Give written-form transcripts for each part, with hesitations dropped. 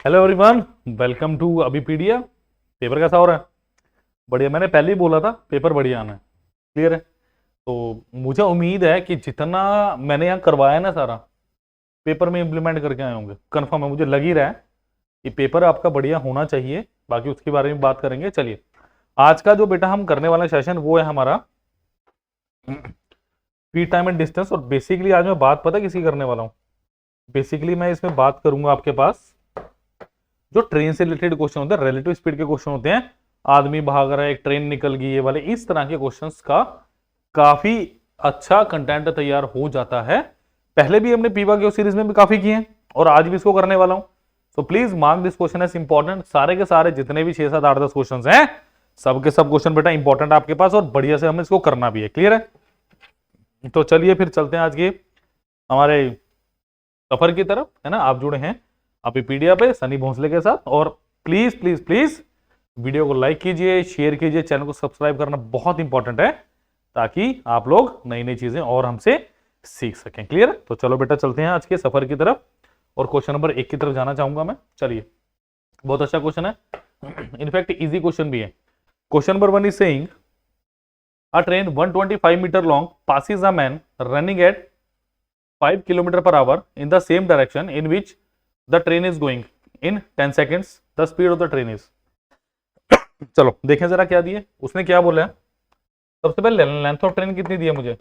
Hello everyone, welcome to Abhipedia. Paper कैसा हो रहा है? बढ़िया। मैंने पहले ही बोला था पेपर बढ़िया आना है। क्लियर है? तो मुझे उम्मीद है कि जितना मैंने यहाँ करवाया ना सारा पेपर में इम्प्लीमेंट करके आए होंगे। कंफर्म है, मुझे लग ही रहा है कि पेपर आपका बढ़िया होना चाहिए। बाकी उसके बारे में बात करेंगे। चलिए, आज का जो बेटा हम करने वाला सेशन वो है हमारा स्पीड टाइम एंड डिस्टेंस। और बेसिकली आज मैं बात पता किसी करने वाला हूँ। बेसिकली मैं इसमें बात करूंगा आपके पास जो ट्रेन से रिलेटेड क्वेश्चन होते हैं, रिलेटिव स्पीड के क्वेश्चन होते हैं। आदमी भाग रहा है, एक ट्रेन निकल गई, ये वाले इस तरह के क्वेश्चंस का काफी अच्छा कंटेंट तैयार हो जाता है। पहले भी हमने पीवा के सीरीज में भी काफी किए हैं और आज भी इसको करने वाला हूं। So please mark this question as important. सारे के सारे जितने भी 6, 7, 8, 10 क्वेश्चन हैं, सबके सब क्वेश्चन बेटा इंपॉर्टेंट आपके पास और बढ़िया से हमें इसको करना भी है। क्लियर है? तो चलिए फिर चलते हैं आज के हमारे सफर की तरफ, है ना। आप जुड़े हैं अभिपीडिया पे सनी भोंसले के साथ। और प्लीज प्लीज प्लीज वीडियो को लाइक कीजिए, शेयर कीजिए, चैनल को सब्सक्राइब करना बहुत इंपॉर्टेंट है ताकि आप लोग नई नई चीजें और हमसे सीख सकें। क्लियर? तो चलो बेटा चलते हैं आज के सफर की तरफ और क्वेश्चन नंबर 1 की तरफ जाना चाहूंगा मैं। चलिए, बहुत अच्छा क्वेश्चन है, इनफैक्ट इजी क्वेश्चन भी है। Question number 1 is saying a train 125 metre long passes a man running at 5 kilometre per hour in the same direction in which the train is going in 10 seconds. The speed of the train is. चलो देखें जरा क्या दिए, उसने क्या बोला है। सबसे पहले लेंथ ऑफ ट्रेन कितनी दी है मुझे,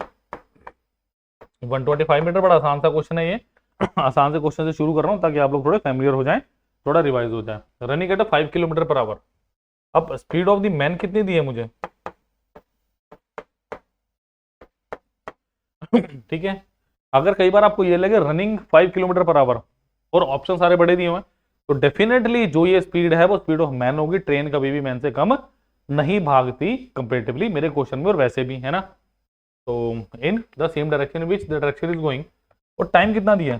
125 मीटर। बड़ा आसान सा क्वेश्चन है ये। आसान से क्वेश्चन से शुरू कर रहा हूं ताकि आप लोग थोड़े फैमिलियर हो जाएं, थोड़ा रिवाइज हो जाए। Running at 5 kilometre per our. अब स्पीड ऑफ द मैन कितनी दी है मुझे, ठीक है। अगर कई बार आपको ये लगे रनिंग 5 किलोमीटर पर आवर और ऑप्शन सारे बड़े दिए हुए हैं, तो डेफिनेटली जो ये स्पीड है वो स्पीड ऑफ मैन होगी। ट्रेन कभी भी मैन से कम नहीं भागती कंपेरेटिवली मेरे क्वेश्चन में, और वैसे भी, है ना। तो in the same direction which the direction is going. और टाइम कितना दिया,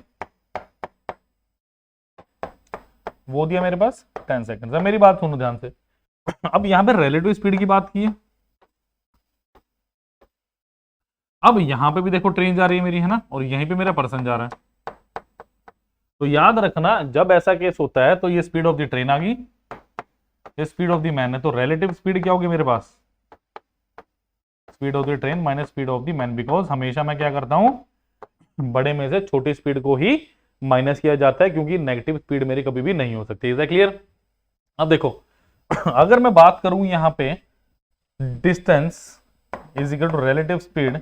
वो दिया मेरे पास 10 सेकंड। मेरी बात सुनो ध्यान से। अब यहां पे रिलेटिव स्पीड की बात की है। अब यहां पे भी देखो ट्रेन जा रही है मेरी, है ना, और यहीं पे मेरा पर्सन जा रहा है। तो याद रखना जब ऐसा केस होता है तो ये स्पीड ऑफ द ट्रेन आ गई, ये स्पीड ऑफ द मैन है। तो रिलेटिव स्पीड क्या होगी मेरे पास, speed of the train minus speed of the man. Because हमेशा मैं क्या करता हूं, बड़े में से छोटी स्पीड को ही माइनस किया जाता है, क्योंकि नेगेटिव स्पीड मेरी कभी भी नहीं हो सकती। Is that clear? अब देखो, अगर मैं बात करूं यहां पे distance is equal to relative speed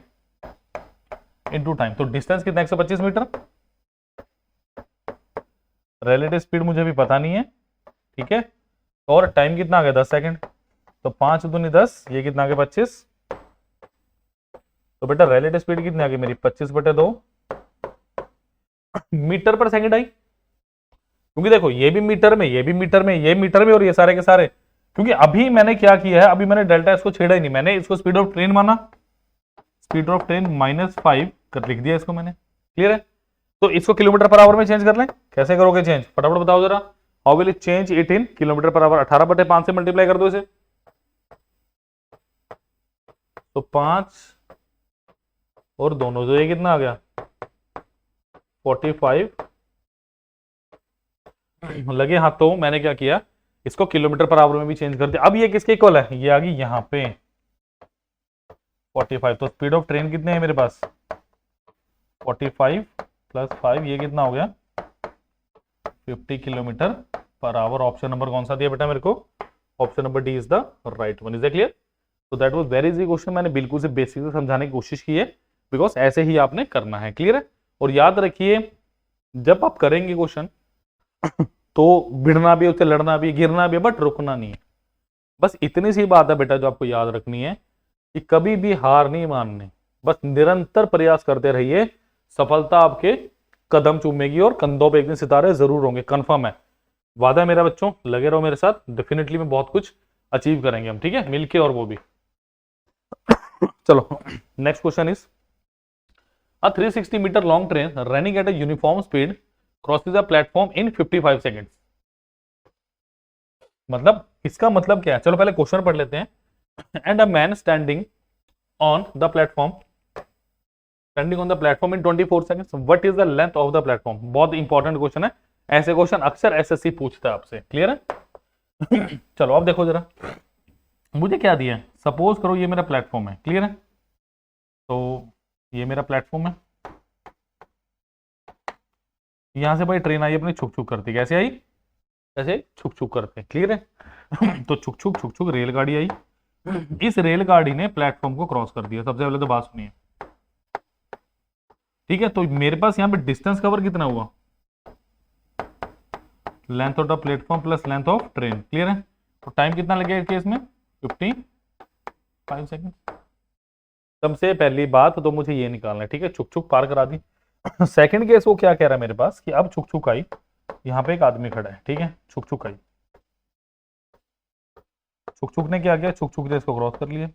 into time. तो डिस्टेंस कितना, 125 मीटर। रिलेटिव स्पीड मुझे भी पता नहीं है, ठीक है। और टाइम कितना आ गया, 10 सेकंड। तो 5 दूनी 10, ये कितना आ गया, 25। तो बेटा रिलेटिव स्पीड कितनी आ गई मेरी, 25/2 मीटर पर सेकंड आई। क्योंकि देखो ये भी मीटर में, ये भी मीटर में, ये मीटर में, और ये सारे के सारे। क्योंकि अभी मैंने क्या किया है, अभी मैंने डेल्टा इसको छेड़ा ही नहीं, मैंने इसको स्पीड ऑफ ट्रेन माना। स्पीड ऑफ ट्रेन -5 कर लिख दिया इसको मैंने। क्लियर है? तो इसको किलोमीटर पर आवर में चेंज कर लें। कैसे करोगे चेंज, फटाफट बताओ जरा। How will it change it in kilometre per our. 18/5 से मल्टीप्लाई कर दो इसे। तो 5 और दोनों, तो ये कितना आ गया, 45 लगे हाथ। तो मैंने क्या किया, इसको किलोमीटर पर आवर में भी चेंज कर दिया। अब ये किसके इक्वल है, ये आ गई यहां पे 45। तो स्पीड ऑफ ट्रेन कितने हैं मेरे पास, 45 + 5, ये कितना हो गया, 50 kilometre per our. Option number कौन सा दिया बेटा मेरे को, option number D is the right one. Is that clear? तो that was very easy question. मैंने बिल्कुल से बेसिक से समझाने की कोशिश की है, बिकॉज ऐसे ही आपने करना है। क्लियर है? और याद रखिए जब आप करेंगे क्वेश्चन तो भिड़ना भी, उससे लड़ना भी, गिरना भी, बट रुकना नहीं है। बस इतनी सी बात है बेटा जो आपको याद रखनी है कि कभी भी हार नहीं माननी, बस निरंतर प्रयास करते रहिए। सफलता आपके कदम चूमेगी और कंधों पे एक दिन सितारे जरूर होंगे, कंफर्म है। वादा है मेरा बच्चों, लगे रहो मेरे साथ, डेफिनेटली में बहुत कुछ अचीव करेंगे हम, ठीक है, मिलके, और वो भी। चलो next question is a 360 meter long train running at a uniform speed crosses a platform in 55 seconds. मतलब इसका मतलब क्या है, चलो पहले क्वेश्चन पढ़ लेते हैं। And a man standing on the platform in 24 seconds, what is the length of the platform। बहुत इंपॉर्टेंट क्वेश्चन है, ऐसे क्वेश्चन अक्सर एसएससी पूछता है आपसे, क्लियर है। चलो अब देखो जरा, मुझे क्या दिया है, सपोज करो ये मेरा प्लेटफॉर्म है, क्लियर है। तो ये मेरा प्लेटफॉर्म है, यहां से भाई ट्रेन आई अपनी छुक छुक करती, कैसे आई, ऐसे छुक छुक करते, क्लियर है। तो छुक छुक छुक छुक रेलगाड़ी आई, इस रेलगाड़ी ने प्लेटफॉर्म को क्रॉस कर दिया। सबसे पहले तो बात सुनिए, ठीक है। तो मेरे पास यहाँ पे डिस्टेंस कवर कितना हुआ, length of the platform plus length of train, clear है। तो टाइम कितना लगेगा इस केस में, 55 सेकंड। सबसे पहली बात तो मुझे ये निकालना है, ठीक है। छुक छुक पार करा दी। सेकंड केस वो क्या कह रहा है मेरे पास कि अब छुक छुक आई, यहाँ पे एक आदमी खड़ा है, ठीक है। छुक छुक आई, छुक छुक ने क्या किया, छुक छुक ने इसको क्रॉस कर लिया।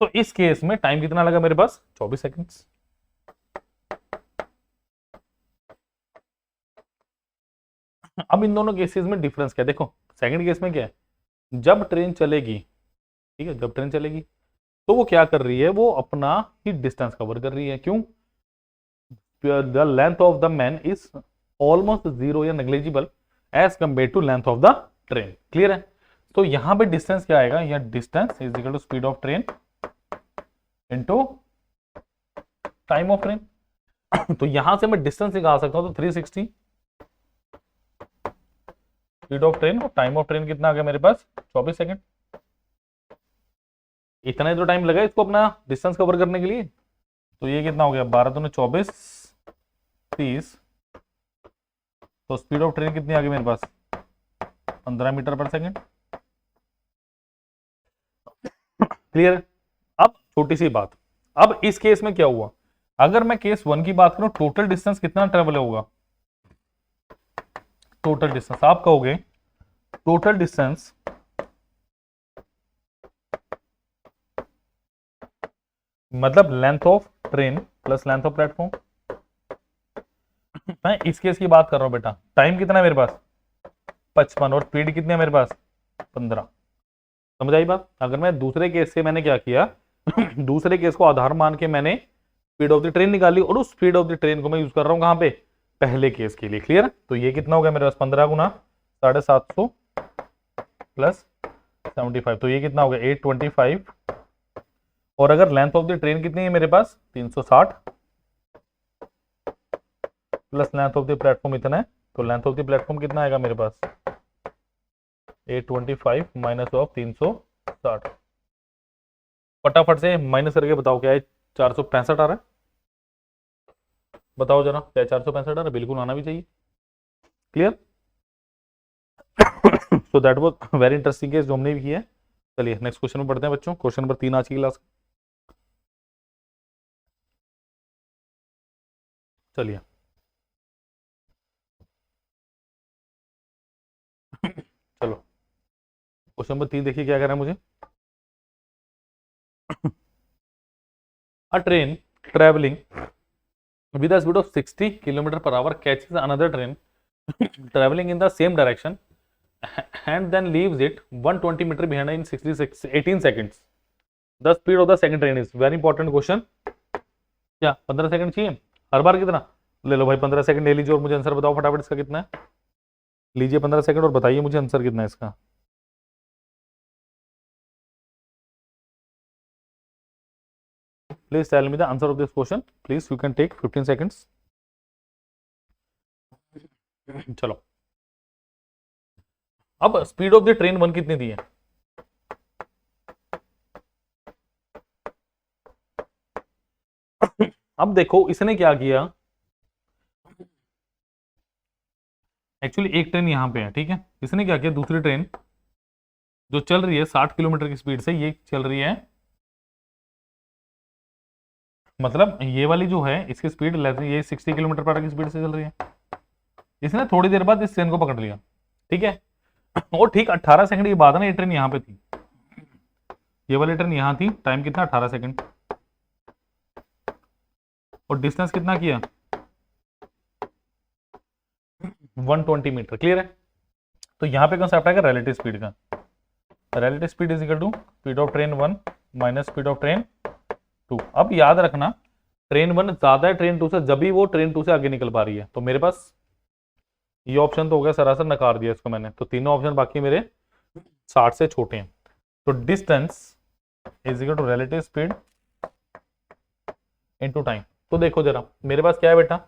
तो इस केस में टाइम कितना लगा मेरे पास, 24 सेकंड्स। अब इन दोनों केसेस में डिफरेंस क्या है, देखो सेकंड केस में क्या है, जब ट्रेन चलेगी, ठीक है, जब ट्रेन चलेगी तो वो क्या कर रही है, वो अपना ही डिस्टेंस कवर कर रही है। क्यों, the length of the man is almost zero या negligible as compare to length of the train, clear है। तो यहां पे डिस्टेंस क्या आएगा, या distance is equal to speed of train into time of train. तो यहां से मैं डिस्टेंस निकाल सकता हूं, तो 360 स्पीड ऑफ ट्रेन और टाइम ऑफ ट्रेन कितना आ गया मेरे पास, 24 सेकंड। इतना ही तो टाइम लगा इसको अपना डिस्टेंस कवर करने के लिए। तो ये कितना हो गया, 12 दूनी 24, 30। तो स्पीड ऑफ ट्रेन कितनी आ गई मेरे पास, 15 मीटर पर सेकंड, क्लियर। अब छोटी सी बात, अब इस केस में क्या हुआ, अगर मैं केस 1 की बात करूं, टोटल डिस्टेंस कितना ट्रेवल होगा, टोटल डिस्टेंस आप कहोगे टोटल डिस्टेंस मतलब length of train plus length of platform. मैं इस केस की बात कर रहा हूं बेटा, टाइम कितना है मेरे पास 55 और स्पीड कितनी है मेरे पास 15। समझ आई बात। अगर मैं दूसरे केस से मैंने क्या किया दूसरे केस को आधार मान के मैंने स्पीड ऑफ द ट्रेन निकाली, और उस स्पीड ऑफ द ट्रेन को मैं यूज कर रहा हूं कहां पे, पहले केस के लिए, क्लियर। तो ये कितना हो गया मेरे पास 15 गुना 750 प्लस 75, तो ये कितना हो गया 825। और अगर लेंथ ऑफ द ट्रेन कितनी है मेरे पास 360 plus length of the platform इतना है, तो लेंथ ऑफ द प्लेटफॉर्म कितना आएगा मेरे पास 825 माइनस ऑफ 360। फटाफट से माइनस करके बताओ क्या है, 465 आ रहा है, बताओ जरा क्या 465 आ रहा है, बिल्कुल आना भी चाहिए, clear. So that was very interesting case जो हमने भी किया है। चलिए नेक्स्ट क्वेश्चन में पढ़ते हैं बच्चों, क्वेश्चन नंबर 3 आज की क्लास। चलिए चलो क्वेश्चन नंबर 3 देखिए क्या कह रहा है मुझे। अ train travelling with a speed of 60 km per hour catches another train traveling in the same direction and then leaves it 120 meter behind in 18 seconds. The speed of the second train is very important question. क्या 15 second चाहिए हर बार, कितना ले लो भाई 15 second ले लीजिए और मुझे answer बताओ फटाफट इसका कितना है। लीजिए 15 सेकंड और बताइए मुझे आंसर कितना है इसका। Please tell me the answer of this question. Please you can take 15 seconds. चलो अब स्पीड ऑफ द ट्रेन 1 कितनी दी है, अब देखो इसने क्या किया, एक्चुअली एक ट्रेन यहां पे है, ठीक है। इसने क्या किया, दूसरी ट्रेन जो चल रही है 60 किलोमीटर की स्पीड से, ये चल रही है, मतलब ये वाली जो है इसकी स्पीड ये 60 किलोमीटर पर आवर की स्पीड से चल रही है। इसने थोड़ी देर बाद इस ट्रेन को पकड़ लिया, ठीक है। और ठीक 18 सेकंड की बात है ना, ये ट्रेन यहां पे थी, ये वाली ट्रेन यहां थी, टाइम कितना 18 सेकंड, और डिस्टेंस कितना किया 120 मीटर, क्लियर है। तो यहां पे कंसेप्ट आएगा रिलेटिव स्पीड का। Relative speed is equal to speed of train 1 minus speed of train 2। अब याद रखना ट्रेन 1 ज्यादा है ट्रेन 2 से, जब भी वो ट्रेन 2 से आगे निकल पा रही है। तो मेरे पास ये ऑप्शन तो हो गया, सरासर नकार दिया इसको मैंने। तो तीनों ऑप्शन बाकी मेरे 60 से छोटे हैं। तो distance is equal to relative speed into time. तो देखो जरा मेरे पास क्या है बेटा,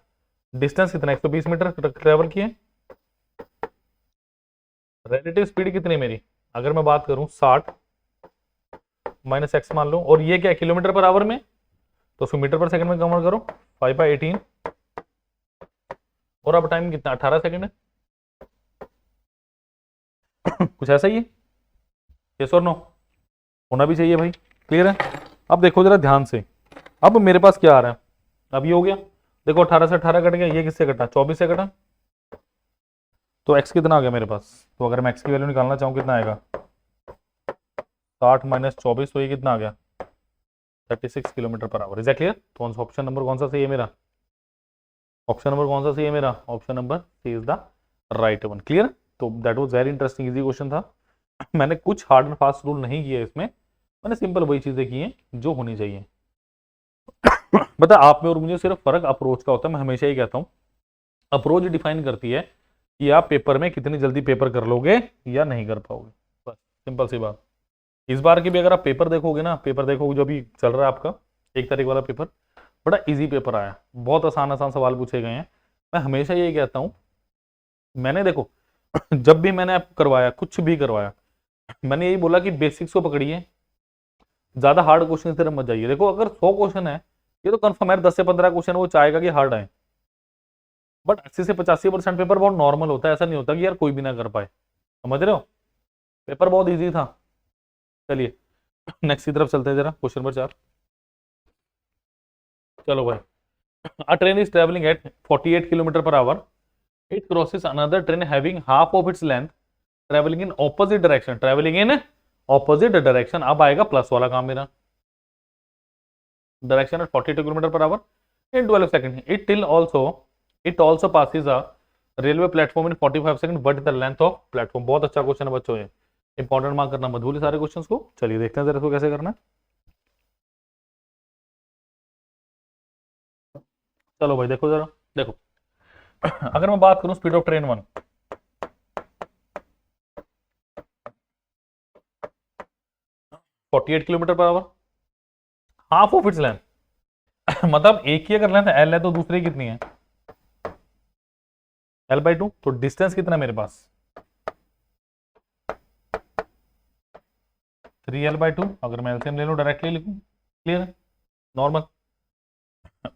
डिस्टेंस कितना 120 मीटर ट्रेवल किए, रिलेटिव स्पीड कितनी मेरी, अगर मैं बात करूं 60 माइनस एक्स मान लो, और ये क्या है किलोमीटर पर आवर में, तो उसको मीटर पर सेकंड में कन्वर्ट करो, 5/18, और अब टाइम कितना 18 सेकंड है। कुछ ऐसा ही है, यस और नो, होना भी चाहिए भाई। क्लियर है। अब देखो जरा ध्यान से, अब मेरे पास क्या आ रहा है, अब ये हो गया, देखो 18 से 18 कट गया, ये किससे कटा 24 से कटा, तो x कितना आ गया मेरे पास। तो अगर मैं x की वैल्यू निकालना चाहूँ कितना आएगा 60 माइनस 24, तो ये कितना आ गया 36 kilometre per our. Is that clear. तो ऑप्शन नंबर कौन सा सही है मेरा, ऑप्शन नंबर कौन सा सही है मेरा, option number C is the right one. Clear. तो that was very interesting, easy question था। मैंने कुछ हार्ड एंड फास्ट रूल नहीं किए इसमें, मैंने सिंपल वही चीजें की हैं जो होनी चाहिए। बता आप में और मुझे सिर्फ फर्क अप्रोच का होता है। मैं हमेशा ही कहता हूँ अप्रोच डिफाइन करती है कि आप पेपर में कितनी जल्दी पेपर कर लोगे या नहीं कर पाओगे, बस सिंपल सी बात। इस बार की भी अगर आप पेपर देखोगे ना, पेपर देखोगे जो भी चल रहा है आपका 1 तारीख वाला पेपर, बड़ा इजी पेपर आया, बहुत आसान आसान सवाल पूछे गए हैं। मैं हमेशा यही कहता हूँ, मैंने देखो जब भी मैंने आपको करवाया कुछ भी करवाया, मैंने यही बोला कि बेसिक्स को पकड़िए, ज्यादा हार्ड क्वेश्चन की तरफ मत जाइए। देखो अगर 100 क्वेश्चन है, ये तो कंफर्म है 10 से 15 क्वेश्चन वो चाहेगा कि हार्ड आए, बट 80 से 85% पेपर बहुत नॉर्मल होता है। ऐसा नहीं होता कि यार कोई भी ना कर पाए, समझ रहे हो, पेपर बहुत इजी था। चलिए नेक्स्ट की तरफ चलते हैं जरा, क्वेश्चन नंबर 4। चलो भाई, a train is traveling at 48 kilometre per our, it crosses another train having half of its length traveling in opposite direction, traveling in opposite direction। अब आएगा प्लस वाला काम मेरा, direction at 42 kilometer per hour in 12 second. it also passes a railway platform in 45 second, what is the length of platform। बहुत अच्छा question है बच्चों, ये इंपॉर्टेंट मार्क करना मत भूलिए सारे क्वेश्चंस को। चलिए देखते हैं जरा इसको कैसे करना है। चलो भाई देखो जरा, देखो अगर मैं बात करूं speed of train 1, forty 48 kilometre per our, half of its length, मतलब एक ही अगर लेंथ एल है तो दूसरी कितनी है L/2। तो डिस्टेंस कितना है मेरे पास 3L/2। अगर मैं एलसीएम ले लूं डायरेक्टली लिखूं, क्लियर है, नॉर्मल।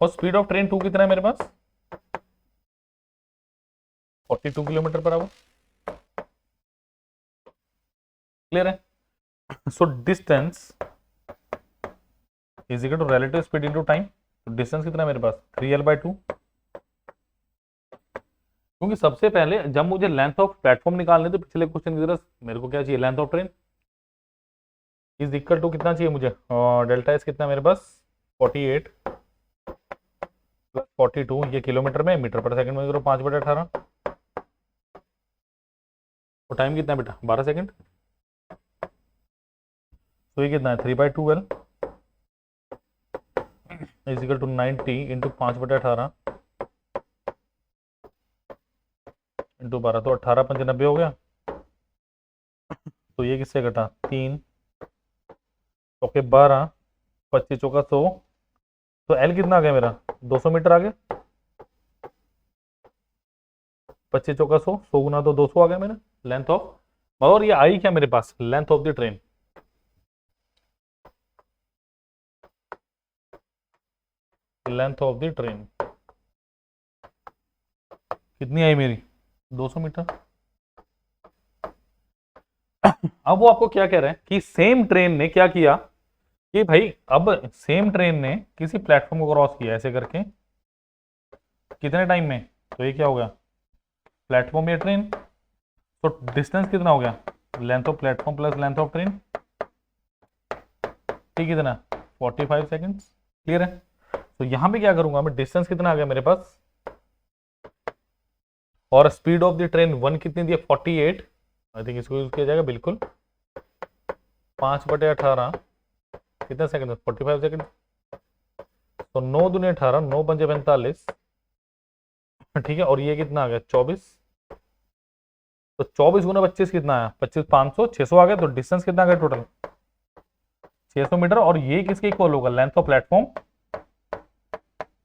और स्पीड ऑफ ट्रेन 2 कितना है मेरे पास 42 किलोमीटर पर आवर, क्लियर है। So distance is equal to relative speed into time. तो डिस्टेंस कितना है मेरे पास 3L/2, क्योंकि सबसे पहले जब मुझे लेंथ ऑफ प्लेटफॉर्म निकालने तो पिछले क्वेश्चन की तरह मेरे को क्या चाहिए, length of train is equal to कितना चाहिए मुझे, डेल्टा एस कितना मेरे पास 48 प्लस 42, ये किलोमीटर में, मीटर पर सेकंड में करो 5/18। तो टाइम कितना है बेटा 12 सेकंड। तो ये कितना है 3/12 is equal to 90 into 5/18 into 12, तो 18×5 हो गया। तो ये किससे घटा 3 ओके 12, 25 चौका 100, तो एल कितना आ गया मेरा 200 मीटर आ गया, 25 चौका 100, 100 गुना तो 200 आ गया मेरा लेंथ ऑफ। और ये आई क्या मेरे पास length of the train, length of the train कितनी आई मेरी 200 मीटर। अब वो आपको क्या कह रहे हैं कि सेम ट्रेन ने क्या किया कि भाई अब सेम ट्रेन ने किसी प्लेटफॉर्म को क्रॉस किया ऐसे करके कितने टाइम में, तो ये क्या हो गया प्लेटफॉर्म या ट्रेन। तो डिस्टेंस कितना हो गया length of platform plus length of train, ठीक कितना 45 सेकंड्स, क्लियर है। तो यहां पे क्या करूंगा मैं, डिस्टेंस कितना आ गया मेरे पास और स्पीड ऑफ द ट्रेन 1 कितनी दी 48, आई थिंक इसको यूज किया जाएगा बिल्कुल, 5/18 कितने सेकंड 45 सेकंड। तो 9 दूनी 18, 9 पंजे 45, ठीक है। और ये कितना आ गया 24, तो 24 गुना 25 कितना आया 25, 500, 600 आ गया। तो डिस्टेंस कितना आ गया टोटल 600 मीटर। और ये किसके इक्वल होगा, length of platform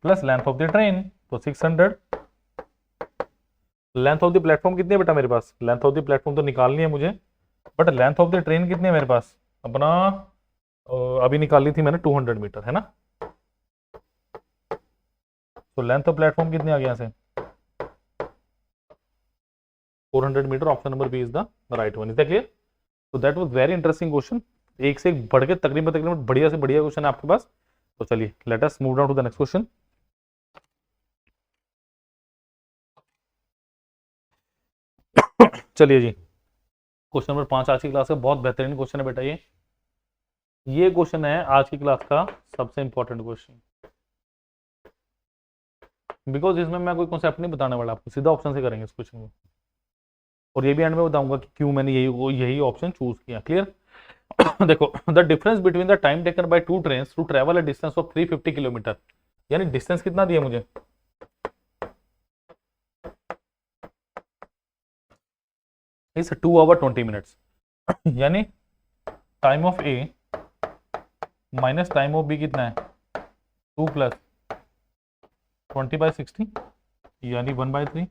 plus length of the train, तो 600। लेंथ ऑफ द प्लेटफॉर्म कितनी है बेटा मेरे पास, लेंथ ऑफ द प्लेटफॉर्म तो निकालनी है मुझे, but length of the train कितनी है मेरे पास अपना, अभी निकाली थी मैंने 200 मीटर है ना। तो लेंथ ऑफ प्लेटफॉर्म कितनी आ गया यहाँ से 400 metre. Option number B is the right one. Is that clear? तो that was very interesting question, एक से एक बढ़ के तकरीबन तकरीबन बढ़िया से बढ़िया क्वेश्चन है आपके पास। तो चलिए let us move down to the next question. चलिए जी, क्वेश्चन नंबर 5 आज की क्लास का बहुत बेहतरीन क्वेश्चन है बेटा। ये क्वेश्चन है आज की क्लास का सबसे इंपॉर्टेंट क्वेश्चन, बिकॉज इसमें मैं कोई कॉन्सेप्ट नहीं बताने वाला आपको, सीधा ऑप्शन से करेंगे इस क्वेश्चन को। और ये भी एंड में बताऊंगा कि क्यों मैंने यही ऑप्शन चूज किया। क्लियर? देखो, the difference between the time taken by two trains to travel a distance of 350 kilometer, यानी डिस्टेंस कितना दिया मुझे इस 2 आवर 20 मिनट्स, यानी time of A minus time of B कितना है 2 प्लस 20/60, यानी 1/3।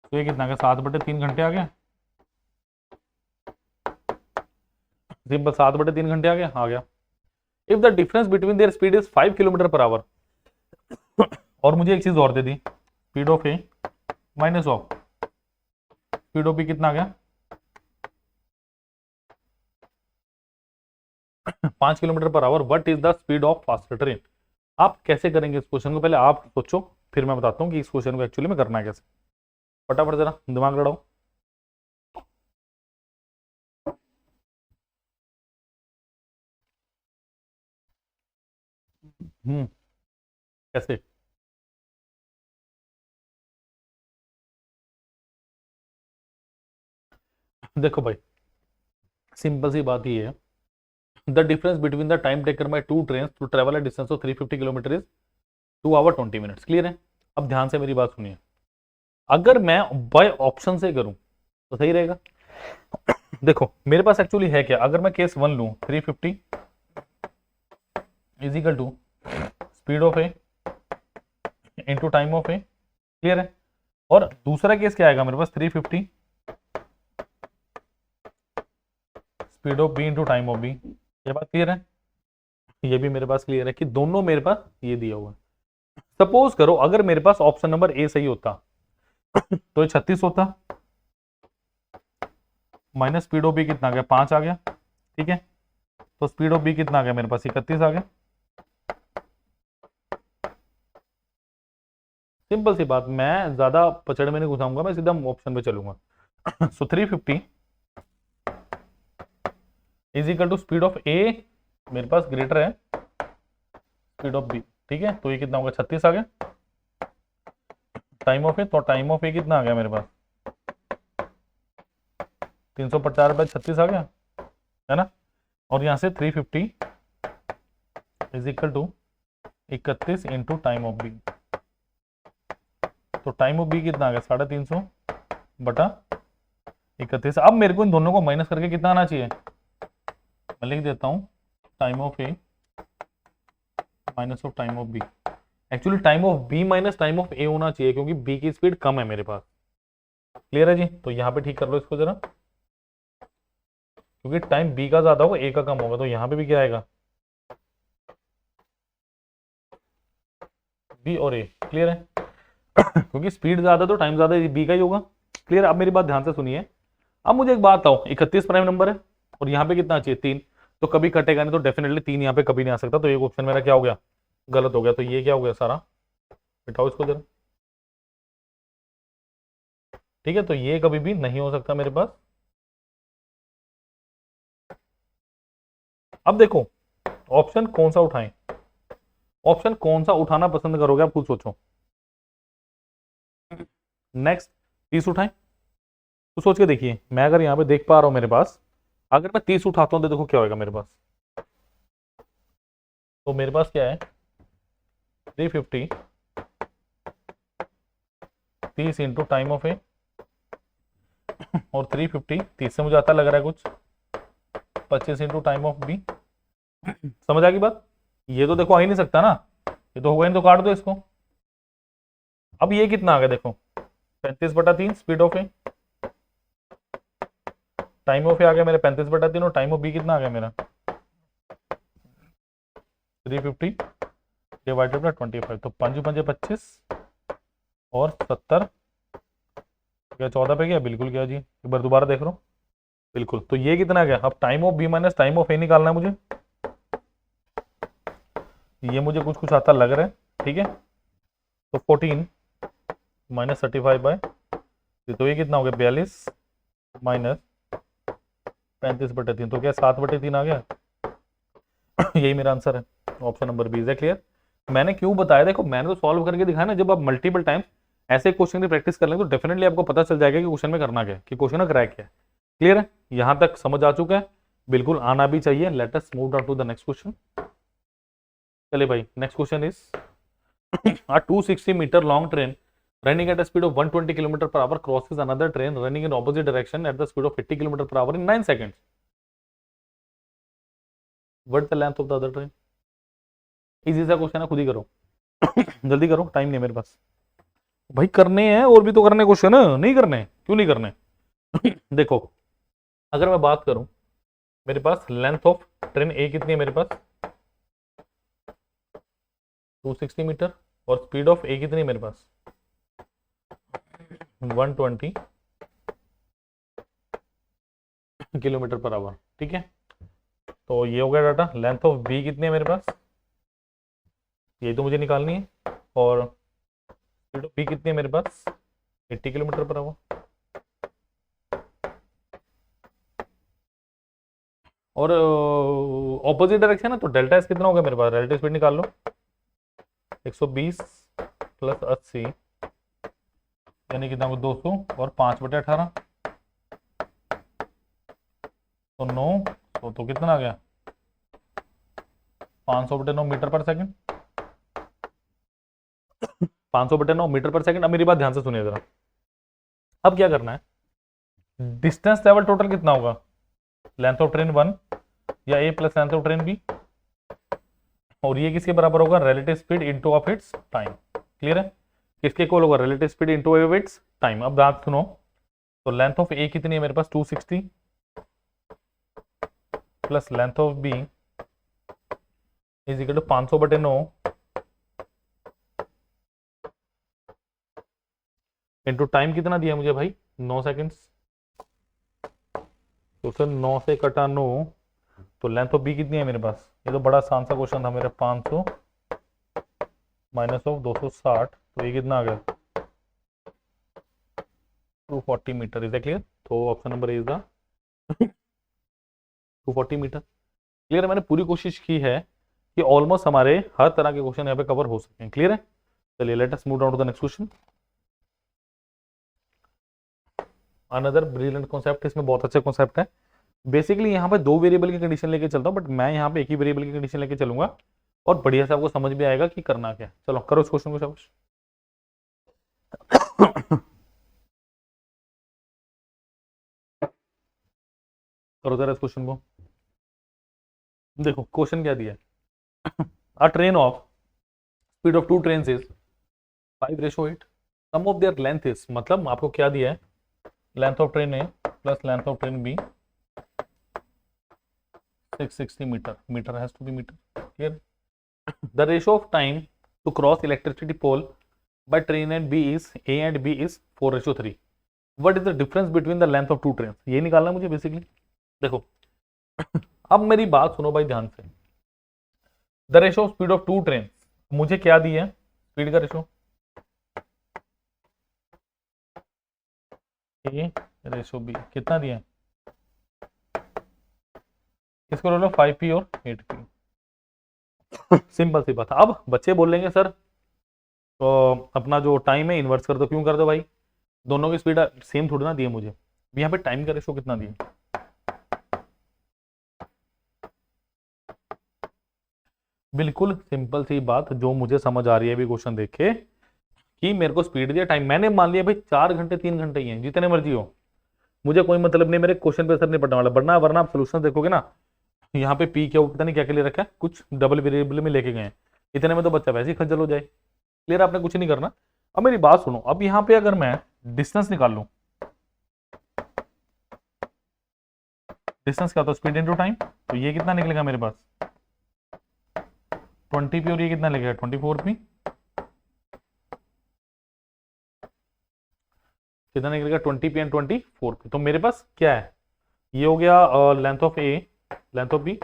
तो ये कितना आ गया 7/3 घंटे आ गया। सिंपल 7/3 घंटे आ गया। If the difference between their speed is 5 kilometre per hour, और मुझे एक चीज और दे दी, speed of A minus of speed of B कितना आ गया 5 kilometre per hour. What is the speed of faster train? आप कैसे करेंगे इस क्वेश्चन को, पहले आप सोचो, फिर मैं बताता हूँ कि इस क्वेश्चन को एक्चुअली में करना है कैसे। फटाफट जरा दिमाग लड़ाओ। कैसे? देखो भाई, सिंपल सी बात ये है, the difference between the time taken by two trains to travel a distance of 350 kilometer is 2 hour 20 minutes. Clear है? अब ध्यान से मेरी बात सुनिए, अगर मैं बाय ऑप्शन से करूं तो सही रहेगा। देखो मेरे पास एक्चुअली है क्या, अगर मैं केस 1 लूं 350 is equal to speed of A into time of A. Clear है? और दूसरा केस क्या आएगा मेरे पास 350 speed of B into time of B. ये बात क्लियर है? ये भी मेरे पास क्लियर है कि दोनों मेरे पास ये दिया हुआ है। सपोज करो अगर मेरे पास ऑप्शन नंबर ए सही होता तो ये 36 होता, माइनस स्पीड ऑफ बी कितना आ गया 5 आ गया। ठीक है, तो स्पीड ऑफ बी कितना आ गया मेरे पास 31 आ गया। सिंपल सी बात, मैं ज्यादा पचड़ में नहीं घुसाऊंगा, मैं सीधा ऑप्शन पे चलूंगा। So 350 is equal to speed of A मेरे पास ग्रेटर है स्पीड ऑफ बी। ठीक है, तो ये कितना होगा 36 आ गया। टाइम ऑफ ए, तो टाइम ऑफ ए कितना आ गया मेरे पास 350/36 आ गया, है ना। और यहां से 350 is equal to 31 into time of B. तो टाइम ऑफ बी कितना आ गया 350/31। अब मेरे को इन दोनों को माइनस करके कितना आना चाहिए, मैं लिख देता हूं time of A minus of time of B. Actually time of B minus time of A होना चाहिए, क्योंकि बी की स्पीड कम है मेरे पास। क्लियर है जी? तो यहां पे ठीक कर लो इसको जरा, क्योंकि टाइम बी का ज्यादा होगा ए का कम होगा, तो यहां पे भी क्या आएगा बी और ए। क्लियर है? क्योंकि स्पीड ज्यादा तो टाइम ज्यादा बी का ही होगा। क्लियर? अब मेरी बात ध्यान से सुनिए। अब मुझे एक बात आओ, 31 प्राइम नंबर है और यहाँ पे कितना चाहिए 3, तो कभी कटेगा नहीं, तो डेफिनेटली 3 यहाँ पे कभी नहीं आ सकता। तो एक ऑप्शन मेरा क्या हो गया, गलत हो गया। तो ये क्या हो गया सारा, बिठाओ इसको जरा। ठीक है, तो ये कभी भी नहीं हो सकता मेरे पास। अब देखो ऑप्शन कौन सा उठाएं, ऑप्शन कौन सा उठाना पसंद करोगे आप खुद सोचो। नेक्स्ट 30 उठाएं, तो सोच के देखिए, मैं अगर यहां पे देख पा रहा हूं मेरे पास, अगर मैं 30 उठाता हूं तो देखो क्या होगा मेरे पास। तो मेरे पास क्या है 350 30 इंटू टाइम ऑफ ए, और 350 30 से मुझे आता लग रहा है कुछ 25 इंटू टाइम ऑफ बी। समझ आ गई बात? ये तो देखो आ ही नहीं सकता ना, ये तो होगा ही नहीं, तो काट दो इसको। अब ये कितना आ गया देखो, 35/3 speed of A, time of A आ गया मेरे 35/3, और टाइम ऑफ बी कितना आ गया मेरा 350 डिवाइडेड बाय 25। तो 5 5 25 और 70, क्या 14 पे गया? बिल्कुल गया जी। एक बार दोबारा देख लो, बिल्कुल। तो ये कितना गया? अब time of B minus time of A निकालना है मुझे, ये मुझे कुछ कुछ आता लग रहा है, ठीक है। तो 14 माइनस 35/, तो ये कितना हो गया 42 माइनस 35/3, तो क्या 7/3 आ गया। यही मेरा आंसर है, option number B. Is clear? मैंने क्यों बताया, देखो मैंने तो सॉल्व करके दिखाया ना, जब आप मल्टीपल टाइम्स ऐसे क्वेश्चन की प्रैक्टिस कर लेंगे तो डेफिनेटली आपको पता चल जाएगा कि क्वेश्चन में करना क्या है, कि क्वेश्चन में क्रैक क्या है। क्लियर है? यहां तक समझ आ चुका है? बिल्कुल आना भी चाहिए। Let us move on to the next question. चलिए भाई, next question is a 260 meter long train running at a speed of 120 km per hour crosses another train running in opposite direction at the speed of 80 km per hour in 9 seconds. What is the length of the other train? Easy सा question है, खुद ही करो। जल्दी करो, time नहीं मेरे पास। भाई करने हैं, और भी तो करने क्वेश्चन, नहीं करने? क्यों नहीं करने? देखो, अगर मैं बात करूं, मेरे पास लेंथ ऑफ ट्रेन ए कितनी है मेरे पास 260 मीटर, और स्पीड ऑफ ए कितनी है मेरे पास 120 किलोमीटर पर आवर, ठीक है। तो ये हो गया डाटा। लेंथ ऑफ बी कितनी है मेरे पास, ये तो मुझे निकालनी है, और स्पीड ऑफ बी कितनी है मेरे पास 80 किलोमीटर पर आवर। और ऑपोजिट डायरेक्शन है, तो डेल्टा एस कितना होगा मेरे पास, रिलेटिव स्पीड निकाल लो। 120 प्लस 80 यानी कितना, 200, और 5/18 तो 9, तो कितना आ गया 500/9 मीटर पर सेकंड। 500/9 मीटर पर सेकंड। अब मेरी बात ध्यान से सुनिए जरा। अब क्या करना है, डिस्टेंस ट्रेवल टोटल कितना होगा, लेंथ ऑफ ट्रेन 1 या A plus length of train B, और ये किसके बराबर होगा, relative speed into of its time. Clear है? किसके इक्वल होगा, relative speed into of its time. अब बात सुनो, तो लेंथ ऑफ ए कितनी है मेरे पास 260 plus length of B is equal to 500/9 into time कितना दिया मुझे भाई 9 सेकेंड्स। तो सर 9 से कटा 9, तो लेंथ ऑफ बी कितनी है मेरे पास, ये तो बड़ा आसान सा क्वेश्चन था मेरे। 500 माइनस ऑफ 260, तो ये कितना आ गया 240 मीटर। Is clear? तो option number is the 240 metre. Clear? मैंने पूरी कोशिश की है कि ऑलमोस्ट हमारे हर तरह के क्वेश्चन यहाँ पे कवर हो सके। क्लियर है? चलिए let us move down to the next question. Another brilliant concept, इसमें बहुत अच्छे कॉन्सेप्ट है। बेसिकली यहाँ पे 2 वेरिएबल की कंडीशन लेके चलता हूँ, बट मैं यहाँ पे एक ही वेरिएबल की कंडीशन लेके चलूंगा, और बढ़िया से आपको समझ भी आएगा कि करना क्या। चलो करो इस क्वेश्चन को शाबाश। करो जरा इस क्वेश्चन को। देखो क्वेश्चन क्या दिया है, a train of speed of 2 trains is 5:8, sum of their length is, मतलब आपको क्या दिया है, length of train A plus length of train B 660 meter, meter has to be meter. Clear? The ratio of time to cross electricity pole by train and B is A and B is 4:3. What is the difference between the length of 2 trains? ये निकालना मुझे basically. देखो अब मेरी बात सुनो भाई ध्यान से। The ratio of speed of 2 train, मुझे क्या दी है स्पीड का रेशियो, ए रेशियो बी कितना दिया है, किसको ले लो 5p और 8p। सिंपल सी बात। अब बच्चे बोलेंगे सर तो अपना जो टाइम है इन्वर्स कर दो। क्यों कर दो भाई, दोनों की स्पीड सेम थोड़ी ना दी है मुझे। यहाँ पे टाइम का रेशियो कितना दिया, बिल्कुल सिंपल सी बात जो मुझे समझ आ रही है अभी क्वेश्चन देख के, कि मेरे को स्पीड दिया, टाइम मैंने मान लिया भाई 4 घंटे 3 घंटे ही हैं, जितने मर्जी हो, मुझे कोई मतलब नहीं, मेरे क्वेश्चन पे असर नहीं पड़ने वाला। वरना वरना आप सोल्यूशन देखोगे ना, यहाँ पे पी क्या, वो पता नहीं क्या क्या ले रखा है, कुछ डबल वेरिएबल में लेके गए हैं, इतने में तो बच्चा वैसे ही खज्जल हो जाए। क्लियर, आपने कुछ नहीं करना। अब मेरी बात सुनो, अब यहाँ पे अगर मैं डिस्टेंस निकाल लूं, डिस्टेंस क्या होता है, स्पीड इनटू टाइम, तो ये कितना निकलेगा मेरे पास 20p, और ये कितना निकलेगा 24p, कितना निकलेगा 20p एंड 24p। तो मेरे पास क्या है, ये हो गया length of A, length of B,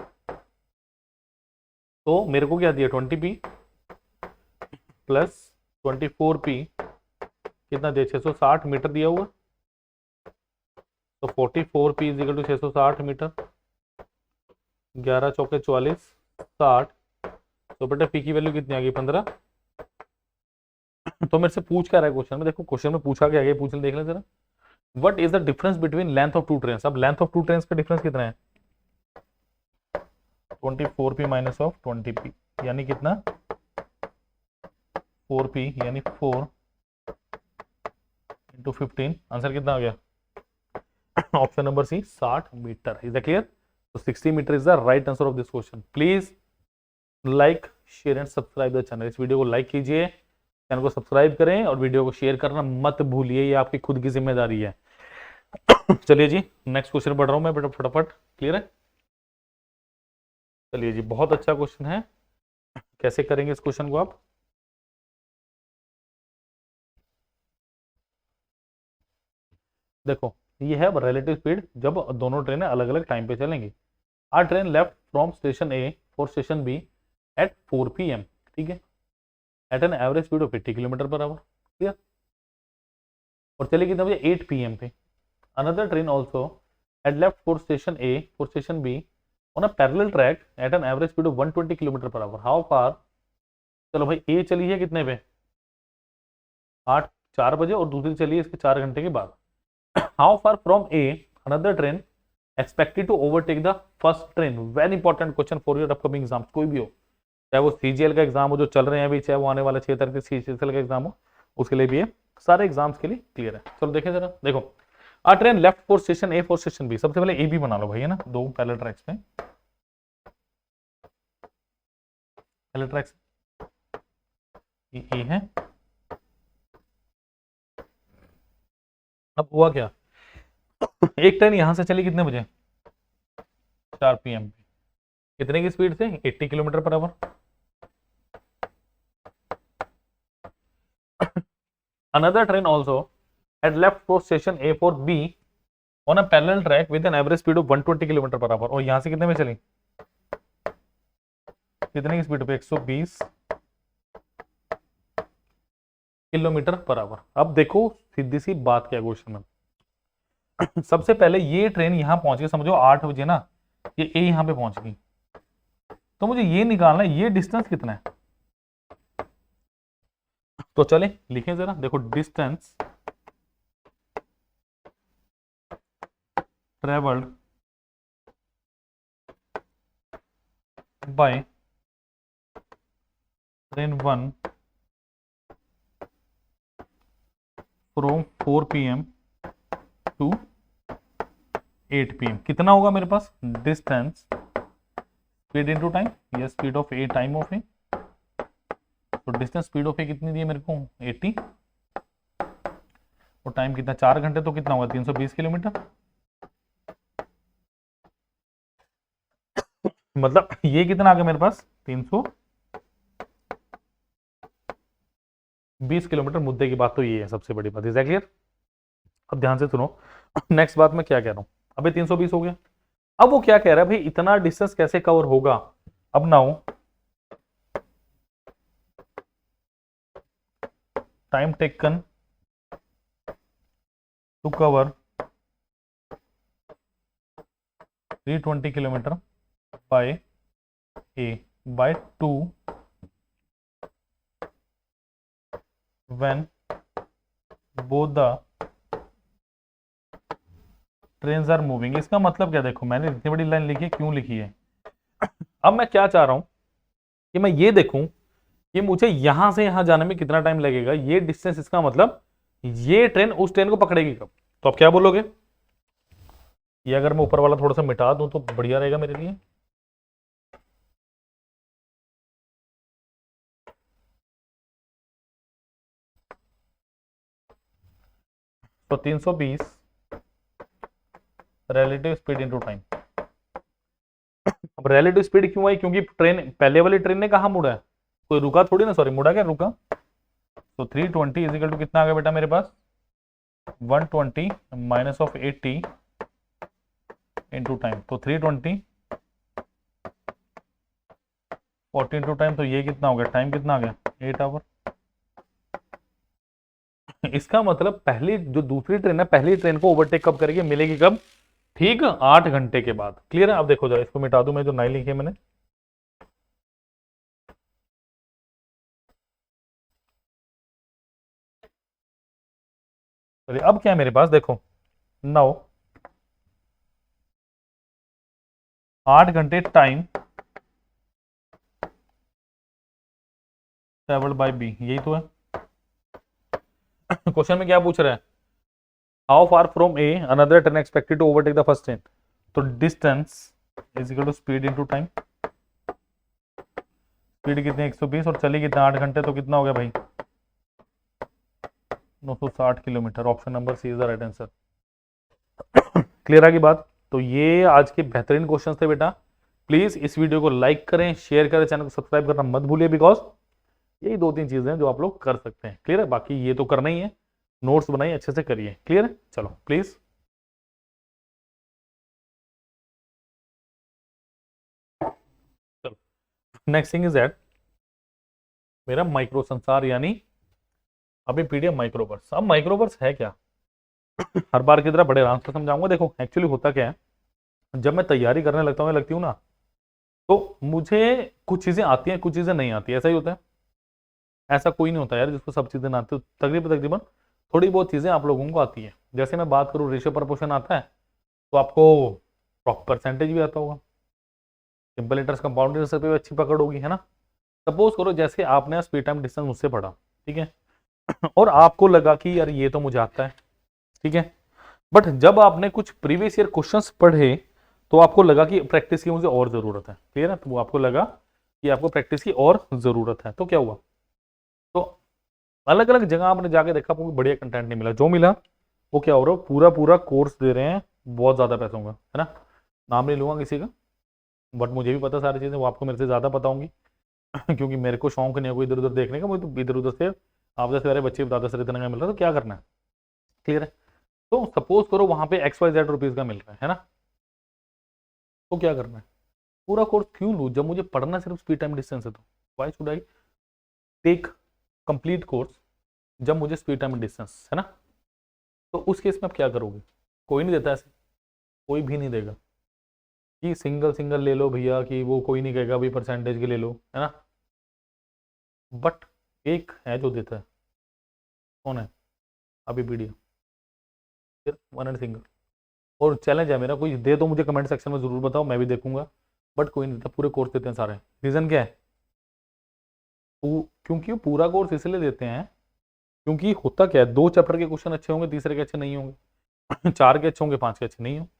तो मेरे को क्या दिया 20p प्लस 24p, कितना दिया 660 मीटर दिया हुआ, तो 44p is equal to 660 metre, 11 चौके 44, 60, तो बेटा पी की वैल्यू कितनी आ गई 15। तो मेरे से पूछ क्या रहा है क्वेश्चन में, देखो क्वेश्चन में पूछा क्या है, पूछ ले, देख ले जरा, what is the difference between length of two trains. अब लेंथ ऑफ टू ट्रेन्स का डिफरेंस कितना है 24p माइनस ऑफ 20p, यानी कितना 4p, यानी 4 इंटू 15, आंसर कितना आ गया option number C 60 meter. Is the clear, तो 60 meter is the right answer of this question. Please like share and subscribe the channel, इस वीडियो को लाइक कीजिए, चैनल को सब्सक्राइब करें और वीडियो को शेयर करना मत भूलिए, ये आपकी खुद की जिम्मेदारी है। चलिए जी नेक्स्ट क्वेश्चन पढ़ रहा हूं मैं बेटा फटाफट, क्लियर है। चलिए जी, बहुत अच्छा क्वेश्चन है, कैसे करेंगे इस क्वेश्चन को आप, देखो ये है रिलेटिव स्पीड जब दोनों ट्रेनें अलग अलग टाइम पे चलेंगी। A train left from station A for station B at 4 PM, ठीक है, at an average speed of 80 kilometre per hour, clear, और चले कितने बजे 8 PM पे। Another train also had left for station A for station B on a parallel track at an average speed of 120 kilometre per our. How far, चलो भाई ए चली है कितने पे 4 बजे, और दूसरी चली है इसके 4 घंटे के बाद। How far from a another train expected to overtake the first train. Very important question for your upcoming exam, कोई भी हो, चाहे वो सीजीएल का एग्जाम हो जो चल रहे हैं अभी, चाहे वो आने वाला 6 तारीख से सीजीएल का एग्जाम हो, उसके लिए भी है, सारे एग्जाम्स के लिए क्लियर है। चलो देखें जरा, देखो a train left for station A for station B, सबसे पहले ए बी बना लो भाई, है ना, दो पैरेलल ट्रैक्स पे, पैरेलल ट्रैक्स ए है। अब हुआ क्या, एक ट्रेन यहां से चली कितने बजे 4 PM पे, कितने की स्पीड से 80 kilometre per our. Another train also had left for station A for B on a parallel track with an average speed of 120 kilometre per hour, और यहां से कितने में चली, कितने की स्पीड पे 120 किलोमीटर पर आवर। अब देखो सीधी सी बात क्या है क्वेश्चन में, सबसे पहले ये ट्रेन यहां पहुंच गई, समझो 8 बजे ना, ये ए यहां पे पहुंच गई, तो मुझे ये निकालना है ये डिस्टेंस कितना है। तो चले लिखें जरा, देखो distance traveled by train 1 from 4 PM to 8 PM, कितना होगा मेरे पास डिस्टेंस, स्पीड इनटू टाइम, या speed of A time of A, तो डिस्टेंस स्पीड ऑफ ए कितनी दी है मेरे को 80, और टाइम कितना 4 घंटे, तो कितना होगा 320 किलोमीटर। मतलब ये कितना आ गया मेरे पास 320 किलोमीटर। मुद्दे की बात तो ये है, सबसे बड़ी बात, इज दैट क्लियर। अब ध्यान से सुनो, नेक्स्ट बात मैं क्या कह रहा हूं, अबे 320 हो गया, अब वो क्या कह रहा है भाई इतना डिस्टेंस कैसे कवर होगा। अब now time taken to cover 320 kilometer by A by 2 when both the trains are moving। इसका मतलब क्या, देखो मैंने इतनी बड़ी लाइन लिखी है, क्यों लिखी है, अब मैं क्या चाह रहा हूं, कि मैं ये देखूं कि मुझे यहां से यहां जाने में कितना टाइम लगेगा, ये डिस्टेंस, इसका मतलब ये ट्रेन उस ट्रेन को पकड़ेगी कब। तो आप क्या बोलोगे, ये अगर मैं ऊपर वाला थोड़ा सा मिटा दूं तो बढ़िया रहेगा मेरे लिए। तो 320 रिलेटिव स्पीड इनटू टाइम। अब रिलेटिव स्पीड क्यों आई, क्योंकि ट्रेन, पहले वाली ट्रेन ने कहा मुड़ा है, कोई रुका थोड़ी ना, सॉरी मुड़ा क्या, रुका। तो 320 इजिकल टू कितना आ गया बेटा मेरे पास, 120 माइनस ऑफ 80 इंटू टाइम। तो 320 40 इंटू टाइम, तो ये कितना हो गया, टाइम कितना आ गया, 8 आवर। इसका मतलब पहली जो दूसरी ट्रेन है, पहली ट्रेन को ओवरटेक कब करेगी, मिलेगी कब, ठीक 8 घंटे के बाद। क्लियर है। अब देखो जरा, इसको मिटा दूं मैं, जो 9 लिखी है मैंने। चलिए अब क्या है मेरे पास, देखो 9 8 घंटे टाइम ट्रेवल्ड बाय बी, यही तो है। क्वेश्चन में क्या पूछ रहा है, how far from a another train expected to overtake the first train. तो distance is equal to speed into time. Speed कितनी 120 और चली कितना 8 घंटे, तो कितना हो गया भाई 960 kilometre. Option number C is the right answer. Clear आ गई बात। तो ये आज के बेहतरीन क्वेश्चन थे बेटा। प्लीज इस वीडियो को लाइक करें, शेयर करें, चैनल को सब्सक्राइब करना मत भूलिए, बिकॉज यही 2-3 चीजें हैं जो आप लोग कर सकते हैं। क्लियर है, बाकी ये तो करना ही है, नोट्स बनाइए अच्छे से करिए। क्लियर है, चलो प्लीज। चलो नेक्स्ट थिंग इज दैट मेरा माइक्रो संसार, यानी अभी पीडीएफ माइक्रोवर्स। अब माइक्रोवर्स है क्या, हर बार की तरह बड़े आराम से समझाऊंगा। देखो एक्चुअली होता क्या है, जब मैं तैयारी करने लगती हूँ ना, तो मुझे कुछ चीजें आती हैं, कुछ चीजें नहीं आती, ऐसा ही होता है। ऐसा कोई नहीं होता यार जिसको सब चीजें ना आती हो, तकरीबन तकरीबन थोड़ी बहुत चीजें आप लोगों को आती है। जैसे मैं बात करूँ, रेशियो प्रपोर्शन आता है, तो आपको परसेंटेज भी आता होगा, सिंपल इंटरेस्ट कंपाउंड इंटरेस्ट पे भी अच्छी पकड़ होगी, है ना। सपोज करो जैसे आपने स्पीड टाइम डिस्टेंस मुझसे पढ़ा, ठीक है, और आपको लगा कि यार ये तो मुझे आता है, ठीक है, बट जब आपने कुछ प्रीवियस ईयर क्वेश्चंस पढ़े तो आपको लगा कि प्रैक्टिस की मुझे और जरूरत है। क्लियर है, तो वो आपको लगा कि आपको प्रैक्टिस की और जरूरत है, तो क्या हुआ, तो अलग अलग जगह आपने जाके देखा, आपको बढ़िया कंटेंट नहीं मिला, जो मिला वो क्या हो रहा है, पूरा पूरा कोर्स दे रहे हैं बहुत ज्यादा पैसों का, है ना। नाम नहीं लूंगा किसी का, बट मुझे भी पता सारी चीजें, वो आपको मेरे से ज्यादा पता होंगी। क्योंकि मेरे को शौक नहीं है कोई इधर उधर देखने का, मुझे तो इधर उधर से आप जैसे सारे बच्चे बता दे इतना का मिल रहा है तो क्या करना है। क्लियर है, तो सपोज करो वहां पे XYZ रुपीज का मिल रहा है ना, तो क्या करना है, पूरा कोर्स क्यों लूँ जब मुझे पढ़ना सिर्फ स्पीड टाइम डिस्टेंस है, तो why should I take complete course जब मुझे स्पीड टाइम डिस्टेंस है ना। तो उस केस में आप क्या करोगे, कोई नहीं देता ऐसे, कोई भी नहीं देगा कि सिंगल सिंगल ले लो भैया, कि वो कोई नहीं कहेगा भाई परसेंटेज के ले लो, है ना। बट एक है जो देता है, कौन है, अभी पीडीएफ, सिर्फ वन एंड सिंगल। और चैलेंज है मेरा, कोई दे तो मुझे कमेंट सेक्शन में जरूर बताओ, मैं भी देखूंगा, बट कोई नहीं देता, पूरे कोर्स देते हैं सारे। रीजन क्या है, क्योंकि पूरा कोर्स इसलिए देते हैं क्योंकि होता क्या है, 2 चैप्टर के क्वेश्चन अच्छे होंगे, तीसरे के अच्छे नहीं होंगे, 4 के अच्छे होंगे, 5 के अच्छे नहीं होंगे,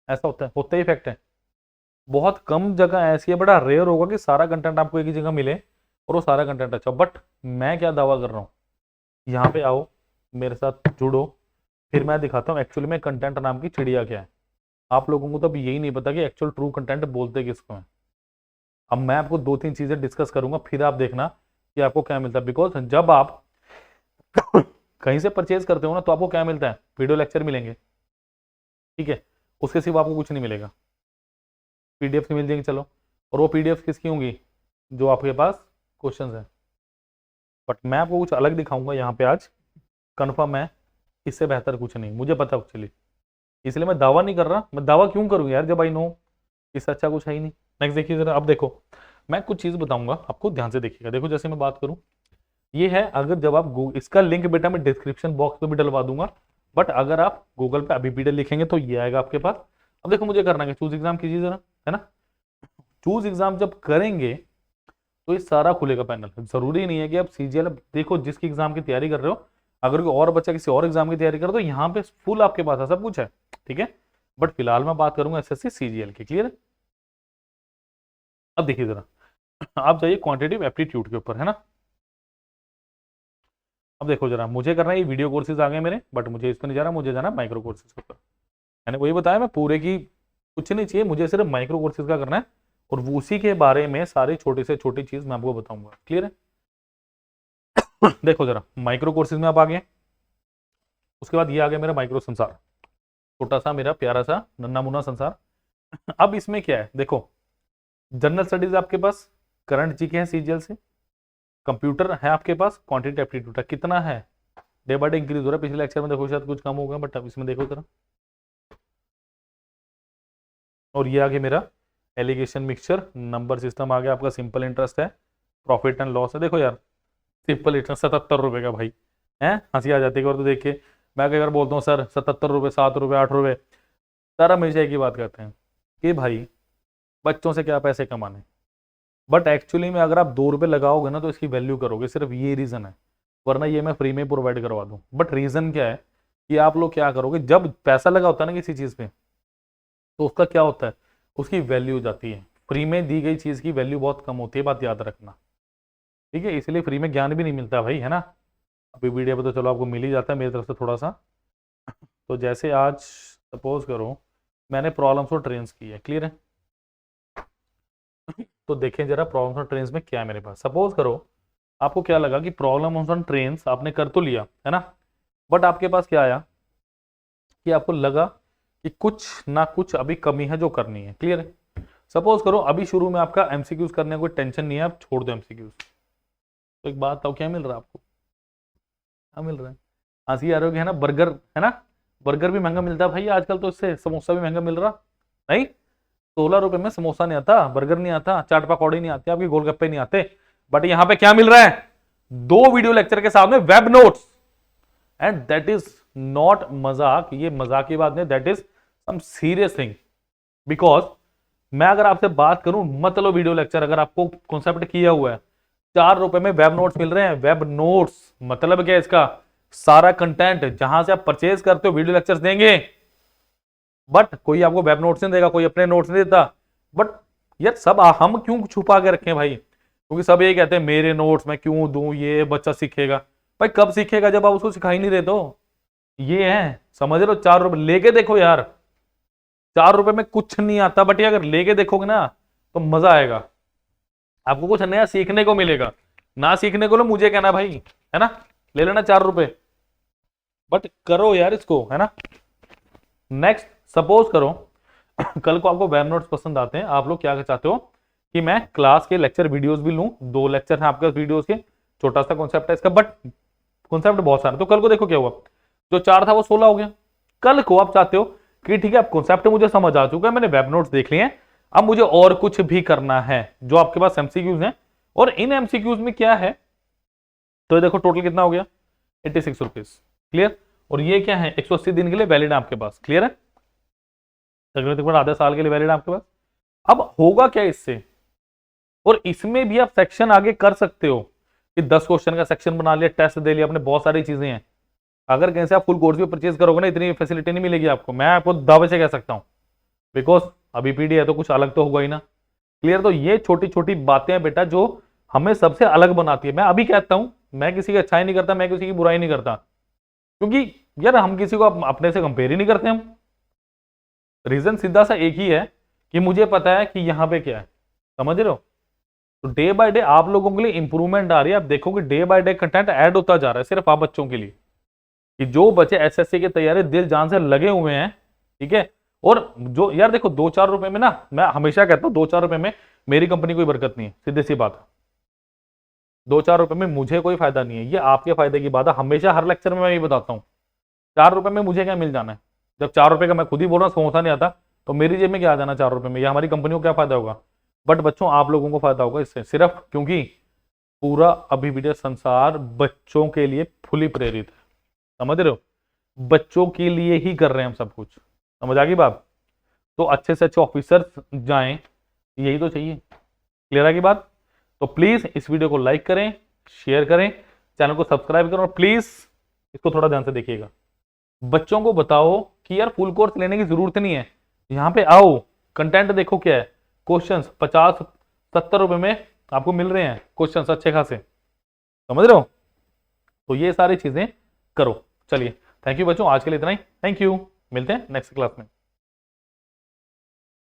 ऐसा होता ही फैक्ट है। बहुत कम जगह ऐसी है, बड़ा रेयर होगा कि सारा कंटेंट आपको एक ही जगह मिले और वो सारा कंटेंट अच्छा। बट मैं क्या दावा कर रहा हूँ, यहाँ पे आओ, मेरे साथ जुड़ो, फिर मैं दिखाता हूँ एक्चुअली में कंटेंट नाम की चिड़िया क्या है। आप लोगों को तो अब यही नहीं पता कि एक्चुअल ट्रू कंटेंट बोलते किसको है। अब मैं आपको 2-3 चीजें डिस्कस करूंगा, फिर आप देखना कि आपको क्या मिलता है। बिकॉज जब आप कहीं से परचेज करते हो ना, तो आपको क्या मिलता है, वीडियो लेक्चर मिलेंगे, ठीक है, उसके सिवा आपको कुछ नहीं मिलेगा। पीडीएफ मिल जाएंगे, चलो, और वो पीडीएफ किसकी होंगी, जो आपके पास क्वेश्चंस हैं। बट मैं आपको कुछ अलग दिखाऊंगा यहाँ पे आज, कन्फर्म है, इससे बेहतर कुछ नहीं, मुझे पता एक्चुअली, इसलिए मैं दावा नहीं कर रहा। मैं दावा क्यों करूँ यार जब आई नो इससे अच्छा कुछ है ही नहीं। नेक्स्ट देखिए जरा, अब देखो मैं कुछ चीज बताऊंगा आपको, ध्यान से देखिएगा। देखो जैसे मैं बात करूं, ये है, अगर जब आप इसका लिंक बेटा मैं डिस्क्रिप्शन बॉक्स में भी डलवा दूंगा, बट अगर आप गूगल पे अभी पीडीएफ लिखेंगे तो ये आएगा आपके पास। अब देखो मुझे करना है, चूज एग्जाम कीजिए जरा, है ना। चूज एग्जाम जब करेंगे तो ये सारा खुलेगा पैनल। जरूरी नहीं है कि आप सीजीएल देखो जिसकी एग्जाम की तैयारी कर रहे हो, अगर कोई और बच्चा किसी और एग्जाम की तैयारी कर रहे हो तो यहाँ पे फुल आपके पास है, सब कुछ है, ठीक है। बट फिलहाल मैं बात करूंगा एसएससी सीजीएल की, क्लियर है। अब देखिए जरा, आप जाइए क्वांटिटेटिव एप्टीट्यूड के ऊपर, है ना। अब देखो जरा, मुझे करना है ये वीडियो कोर्सेज आ गए मेरे, बट मुझे इस पर नहीं जा रहा, मुझे जाना माइक्रो कोर्सेज के ऊपर। मैंने वही बताया, मैं पूरे की कुछ नहीं चाहिए, मुझे सिर्फ माइक्रो कोर्सेज का करना है, और वो उसी के बारे में सारी छोटी से छोटी चीज मैं आपको बताऊंगा, क्लियर है। देखो जरा, माइक्रो कोर्सेज में आप आ गए, उसके बाद ये आ गया मेरा माइक्रो संसार, छोटा सा मेरा प्यारा सा नन्ना मुन्ना संसार। अब इसमें क्या है, देखो जनरल स्टडीज आपके पास, करंट जीके है सीजीएल से, कंप्यूटर है आपके पास, क्वांटिटी एप्टीट्यूड है, कितना है डे बाय डे इंक्रीज हो रहा है। पिछले लेक्चर में देखो शायद कुछ कम होगा, बट अब इसमें देखो जरा। और ये आ गया मेरा एलिगेशन मिक्सचर, नंबर सिस्टम आ गया आपका, सिंपल इंटरेस्ट है, प्रॉफिट एंड लॉस है। देखो यार, सिंपल इंटरेस्ट 77 रुपए का भाई है, हंसी आ जाती है और तो देख के। मैं कई बार बोलता हूँ सर 77 रुपये, 7 रुपये, 8 रुपये, सर हमेशा एक ही बात कहते हैं कि भाई बच्चों से क्या पैसे कमाने, बट एक्चुअली में अगर आप 2 रुपये लगाओगे ना तो इसकी वैल्यू करोगे, सिर्फ ये रीजन है, वरना ये मैं फ्री में प्रोवाइड करवा दूं। बट रीजन क्या है कि आप लोग क्या करोगे, जब पैसा लगा होता है ना किसी चीज पे, तो उसका क्या होता है, उसकी वैल्यू जाती है। फ्री में दी गई चीज की वैल्यू बहुत कम होती है, बात याद रखना, ठीक है। इसलिए फ्री में ज्ञान भी नहीं मिलता भाई, है ना। अभी वीडियो पे तो चलो आपको मिल ही जाता है मेरी तरफ से थोड़ा सा। तो जैसे आज सपोज करो मैंने प्रॉब्लम्स और ट्रेन्स की है, क्लियर है। तो देखें जरा प्रॉब्लम्स और ट्रेन्स में क्या है मेरे पास। सपोज करो आपको क्या लगा कि प्रॉब्लम्स और ट्रेन्स आपने कर तो लिया, है ना, बट आपके पास क्या आया कि आपको लगा कि कुछ ना कुछ अभी कमी है जो करनी है, क्लियर है। सपोज करो अभी शुरू में आपका एमसीक्यूज करने का कोई टेंशन नहीं है, आप छोड़ दो एमसीक्यूज। तो एक बात बताओ, क्या मिल रहा है आपको, क्या मिल रहा है, हंसी आ रही है ना, बर्गर, है ना, बर्गर भी महंगा मिलता है भाई आजकल, तो इससे समोसा भी महंगा मिल रहा नहीं। 16 रुपए में समोसा नहीं आता, बर्गर नहीं आता, चाट पकौड़ी नहीं आती, आपके गोलगप्पे नहीं आते। बट यहां पे क्या मिल रहा है, 2 वीडियो लेक्चर के साथ में web notes, and that is not मजाक, ये मजाक की बात नहीं, that is some serious thing. Because मैं अगर आपसे बात करूं, मतलब वीडियो लेक्चर अगर आपको कॉन्सेप्ट किया हुआ है, 4 रुपए में वेब नोट्स मिल रहे हैं। वेब नोट्स मतलब क्या है, इसका सारा कंटेंट जहां से आप परचेज करते हो वीडियो लेक्चर्स देंगे, बट कोई आपको वेब नोट्स नहीं देगा, कोई अपने नोट्स नहीं देता। बट यार सब हम क्यों छुपा के रखें भाई, क्योंकि सब ये कहते हैं मेरे नोट्स मैं क्यों दूं, ये बच्चा सीखेगा। भाई कब सीखेगा, जब आप उसको सिखा ही नहीं रहे तो। ये है, समझ लो, 4 रुपए लेके देखो यार, 4 रुपए में कुछ नहीं आता, बट ये अगर लेके देखोगे ना तो मजा आएगा, आपको कुछ नया सीखने को मिलेगा। ना सीखने को लो मुझे कहना भाई, है ना, ले लेना 4 रुपए, बट करो यार इसको, है ना। नेक्स्ट सपोज करो कल को आपको वेब नोट्स पसंद आते हैं, आप लोग क्या चाहते हो कि मैं क्लास के लेक्चर वीडियोस भी लूं, 2 लेक्चर हैं आपके वीडियोस के, छोटा सा कॉन्सेप्ट है इसका, बट कॉन्सेप्ट बहुत सारा। तो कल को देखो क्या हुआ, जो 4 था वो 16 हो गया। कल को आप चाहते हो कि ठीक है अब कॉन्सेप्ट मुझे समझ आ चुका है, मैंने वेब नोट्स देख लिए हैं, अब मुझे और कुछ भी करना है, जो आपके पास एमसीक्यूज हैं, और इन एमसीक्यूज में क्या है, तो देखो टोटल कितना हो गया, 86 रुपीज, क्लियर। और ये क्या है, 180 दिन के लिए वैलिड है आपके पास, क्लियर है, तकरीबन आधे साल के लिए वैलिड है आपके पास। अब होगा क्या इससे, और इसमें भी आप सेक्शन आगे कर सकते हो कि 10 क्वेश्चन का सेक्शन बना लिया, टेस्ट दे लिया, अपने बहुत सारी चीजें हैं। अगर कहीं से आप फुल कोर्स भी परचेज करोगे ना, इतनी फैसिलिटी नहीं मिलेगी आपको, मैं आपको दावे से कह सकता हूं, बिकॉज अभी पीडी है तो कुछ अलग तो होगा ही ना, क्लियर। तो ये छोटी छोटी बातें हैं बेटा जो हमें सबसे अलग बनाती है। मैं अभी कहता हूं, मैं किसी की अच्छाई नहीं करता, मैं किसी की बुराई नहीं करता, क्योंकि यार हम किसी को अपने से कंपेयर ही नहीं करते हम। रीजन सीधा सा एक ही है कि मुझे पता है कि यहां पे क्या है, समझ रहे हो। तो डे बाय डे आप लोगों के लिए इंप्रूवमेंट आ रही है, आप देखो कि day by day content add होता जा रहा है, सिर्फ आप बच्चों के लिए, कि जो बच्चे एसएससी की तैयारी दिल जान से लगे हुए हैं, ठीक है। और जो यार देखो 2-4 रुपए में ना, मैं हमेशा कहता हूं 2-4 रुपए में मेरी कंपनी कोई बरकत नहीं है, सीधी सी बात है। 2-4 रुपए में मुझे कोई फायदा नहीं है, ये आपके फायदे की बात है, हमेशा हर लेक्चर में मैं ये बताता हूँ। 4 रुपए में मुझे क्या मिल जाना है, जब 4 रुपए का मैं खुद ही बोल रहा हूँ समोसा नहीं आता, तो मेरी जेब में क्या आ जाना 4 रुपए में, या हमारी कंपनी को क्या फायदा होगा। बट बच्चों आप लोगों को फायदा होगा इससे, सिर्फ क्योंकि पूरा अभी वीडियो संसार बच्चों के लिए फुली प्रेरित है, समझ रहे हो, बच्चों के लिए ही कर रहे हैं हम सब कुछ, समझ आ गई बात। तो अच्छे से अच्छे ऑफिसर जाएं, यही तो चाहिए, क्लियर आ गई बात। तो प्लीज इस वीडियो को लाइक करें, शेयर करें, चैनल को सब्सक्राइब करें और प्लीज इसको थोड़ा ध्यान से देखिएगा। बच्चों को बताओ कि यार फुल कोर्स लेने की जरूरत नहीं है, यहाँ पे आओ, कंटेंट देखो क्या है, क्वेश्चंस 50-70 रुपए में आपको मिल रहे हैं, क्वेश्चंस अच्छे खासे, समझ रहे हो? तो ये सारी चीजें करो। चलिए थैंक यू बच्चों, आज के लिए इतना ही। थैंक यू, मिलते हैं नेक्स्ट क्लास में।